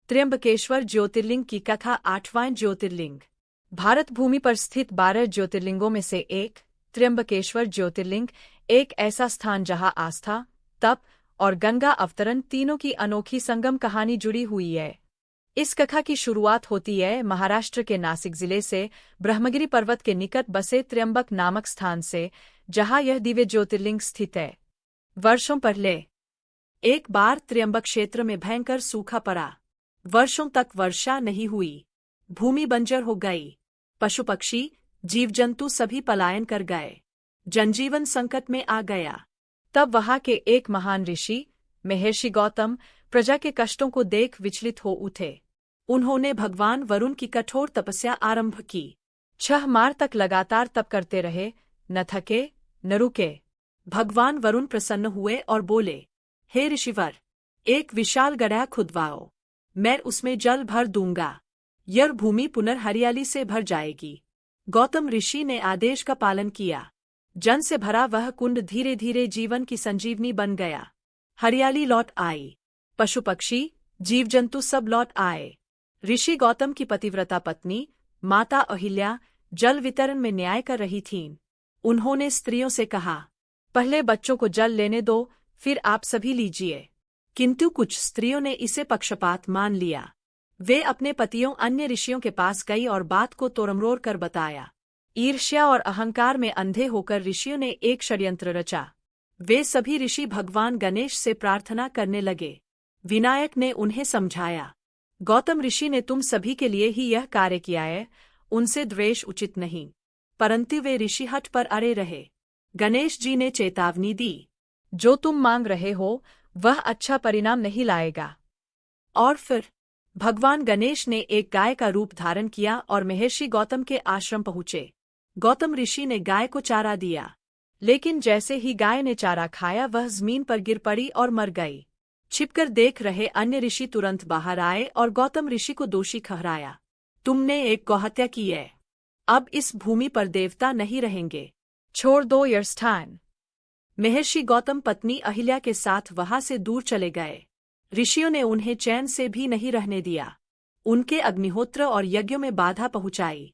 त्र्यंबकेश्वर ज्योतिर्लिंग की कथा। 8वां ज्योतिर्लिंग। भारत भूमि पर स्थित 12 ज्योतिर्लिंगों में से एक त्र्यंबकेश्वर ज्योतिर्लिंग एक ऐसा स्थान जहां आस्था, तप और गंगा अवतरण तीनों की अनोखी संगम कहानी जुड़ी हुई है। इस कथा की शुरुआत होती है महाराष्ट्र के नासिक जिले से ब्रह्मगिरी पर्वत के निकट बसे त्र्यंबक नामक स्थान से, जहां यह दिव्य ज्योतिर्लिंग स्थित है। वर्षों पहले एक बार त्र्यंबक क्षेत्र में भयंकर सूखा पड़ा। वर्षों तक वर्षा नहीं हुई। भूमि बंजर हो गई। पशु पक्षी, जीव जंतु सभी पलायन कर गए। जनजीवन संकट में आ गया। तब वहां के एक महान ऋषि महर्षि गौतम प्रजा के कष्टों को देख विचलित हो उठे। उन्होंने भगवान वरुण की कठोर तपस्या आरंभ की। 6 माह तक लगातार तप करते रहे, न थके न रुके। भगवान वरुण प्रसन्न हुए और बोले, हे ऋषिवर, एक विशाल गड्ढा खुदवाओ। मैं उसमें जल भर दूंगा। यह भूमि पुनर्हरियाली से भर जाएगी। गौतम ऋषि ने आदेश का पालन किया। जन से भरा वह कुंड धीरे धीरे जीवन की संजीवनी बन गया। हरियाली लौट आई। पशु पक्षी, जीव जंतु सब लौट आए। ऋषि गौतम की पतिव्रता पत्नी माता अहिल्या जल वितरण में न्याय कर रही थीं। उन्होंने स्त्रियों से कहा, पहले बच्चों को जल लेने दो, फिर आप सभी लीजिए। किंतु कुछ स्त्रियों ने इसे पक्षपात मान लिया। वे अपने पतियों अन्य ऋषियों के पास गई और बात को तोड़मरोड़ कर बताया। ईर्ष्या और अहंकार में अंधे होकर ऋषियों ने एक षड्यंत्र रचा। वे सभी ऋषि भगवान गणेश से प्रार्थना करने लगे। विनायक ने उन्हें समझाया, गौतम ऋषि ने तुम सभी के लिए ही यह कार्य किया है, उनसे द्वेष उचित नहीं। परंतु वे ऋषि हठ पर अड़े रहे। गणेश जी ने चेतावनी दी, जो तुम मांग रहे हो वह अच्छा परिणाम नहीं लाएगा। और फिर भगवान गणेश ने एक गाय का रूप धारण किया और महर्षि गौतम के आश्रम पहुँचे। गौतम ऋषि ने गाय को चारा दिया, लेकिन जैसे ही गाय ने चारा खाया वह जमीन पर गिर पड़ी और मर गई। छिपकर देख रहे अन्य ऋषि तुरंत बाहर आए और गौतम ऋषि को दोषी ठहराया। तुमने एक गौहत्या की है। अब इस भूमि पर देवता नहीं रहेंगे। छोड़ दो यह स्थान। महर्षि गौतम पत्नी अहिल्या के साथ वहां से दूर चले गए। ऋषियों ने उन्हें चैन से भी नहीं रहने दिया। उनके अग्निहोत्र और यज्ञों में बाधा पहुंचाई।